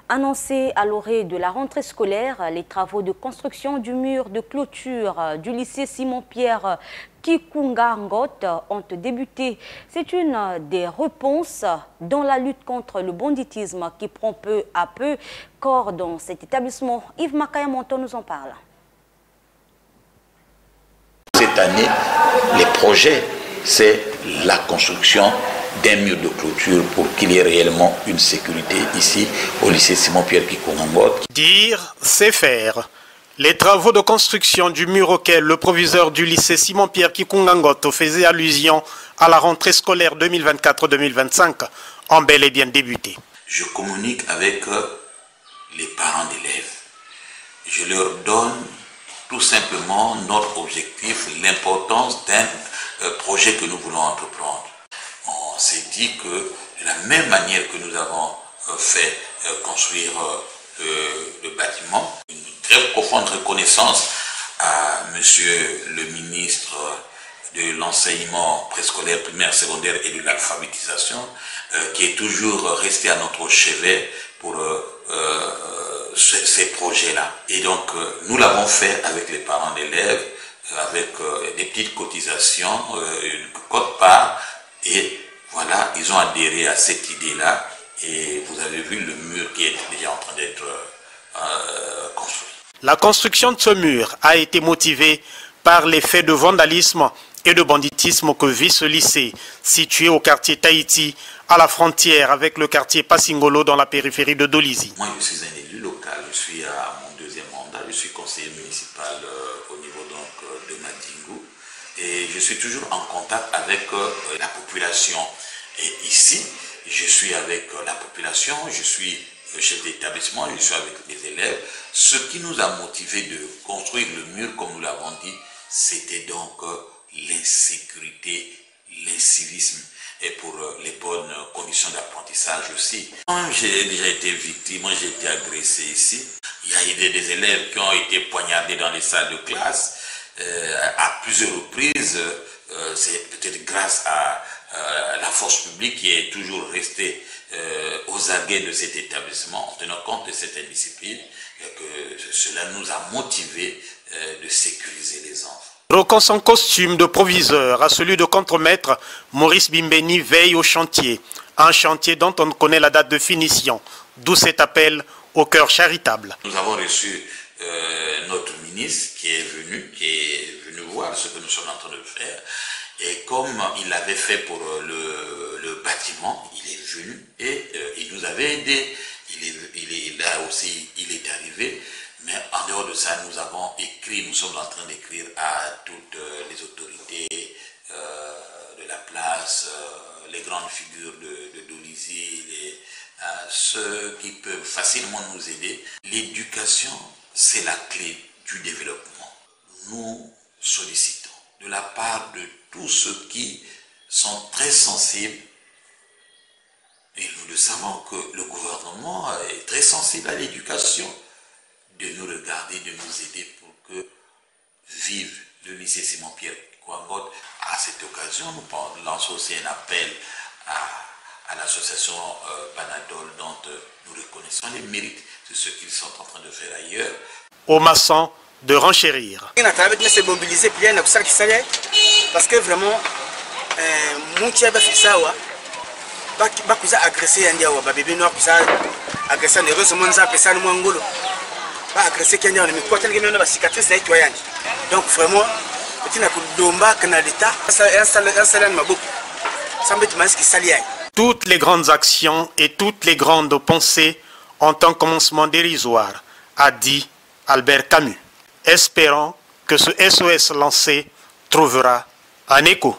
Annoncé à l'orée de la rentrée scolaire, les travaux de construction du mur de clôture du lycée Simon-Pierre Kikunga-Ngot ont débuté. C'est une des réponses dans la lutte contre le banditisme qui prend peu à peu corps dans cet établissement. Yves Makayamonto nous en parle. Cette année, les projets, c'est la construction d'un mur de clôture pour qu'il y ait réellement une sécurité ici au lycée Simon-Pierre Kikunga-Ngot. Dire, c'est faire. Les travaux de construction du mur auquel le proviseur du lycée Simon-Pierre Kikunga-Ngot faisait allusion à la rentrée scolaire 2024-2025 ont bel et bien débuté. Je communique avec les parents d'élèves. Je leur donne tout simplement notre objectif, l'importance d'un projet que nous voulons entreprendre. On s'est dit que de la même manière que nous avons fait construire le bâtiment, une très profonde reconnaissance à monsieur le ministre de l'enseignement préscolaire, primaire, secondaire et de l'alphabétisation, qui est toujours resté à notre chevet pour ces projets-là. Et donc, nous l'avons fait avec les parents d'élèves, avec des petites cotisations, une quote-part, et voilà, ils ont adhéré à cette idée-là, et vous avez vu le mur qui est déjà en train d'être construit. La construction de ce mur a été motivée par les faits de vandalisme et de banditisme que vit ce lycée, situé au quartier Tahiti, à la frontière avec le quartier Passingolo dans la périphérie de Dolisie. Moi, je suis un élu local, je suis à mon deuxième mandat, je suis conseiller municipal au niveau donc, de Madingu, et je suis toujours en contact avec la population. Et ici, je suis avec la population, je suis le chef d'établissement, je suis avec les élèves. Ce qui nous a motivé de construire le mur, comme nous l'avons dit, c'était donc l'insécurité, l'incivisme et pour les bonnes conditions d'apprentissage aussi. Moi, j'ai déjà été victime, moi j'ai été agressé ici. Il y a eu des élèves qui ont été poignardés dans les salles de classe à plusieurs reprises. C'est peut-être grâce à la force publique qui est toujours restée aux aguets de cet établissement, en tenant compte de cette indiscipline, que cela nous a motivés de sécuriser les enfants. Troquant son costume de proviseur à celui de contremaître, Maurice Bimbeni veille au chantier, un chantier dont on ne connaît la date de finition, d'où cet appel au cœur charitable. Nous avons reçu notre ministre qui est venu voir ce que nous sommes en train de faire, et comme il l'avait fait pour le bâtiment, il est venu et il nous avait aidé. Là aussi, il est arrivé. Mais en dehors de ça, nous avons écrit, nous sommes en train d'écrire à toutes les autorités de la place, les grandes figures de Dolisie, ceux qui peuvent facilement nous aider. L'éducation, c'est la clé du développement. Nous sollicitons de la part de tous ceux qui sont très sensibles, et nous le savons que le gouvernement est très sensible à l'éducation, de nous regarder, de nous aider pour que vive le lycée Simon-Pierre Kikunga-Ngot. À cette occasion, nous lançons aussi un appel à l'association Banadol, dont nous reconnaissons les mérites de ce qu'ils sont en train de faire ailleurs. Aux maçons de renchérir. Parce que vraiment, donc vraiment, toutes les grandes actions et toutes les grandes pensées ont un commencement dérisoire, a dit Albert Camus. Espérons que ce SOS lancé trouvera un écho.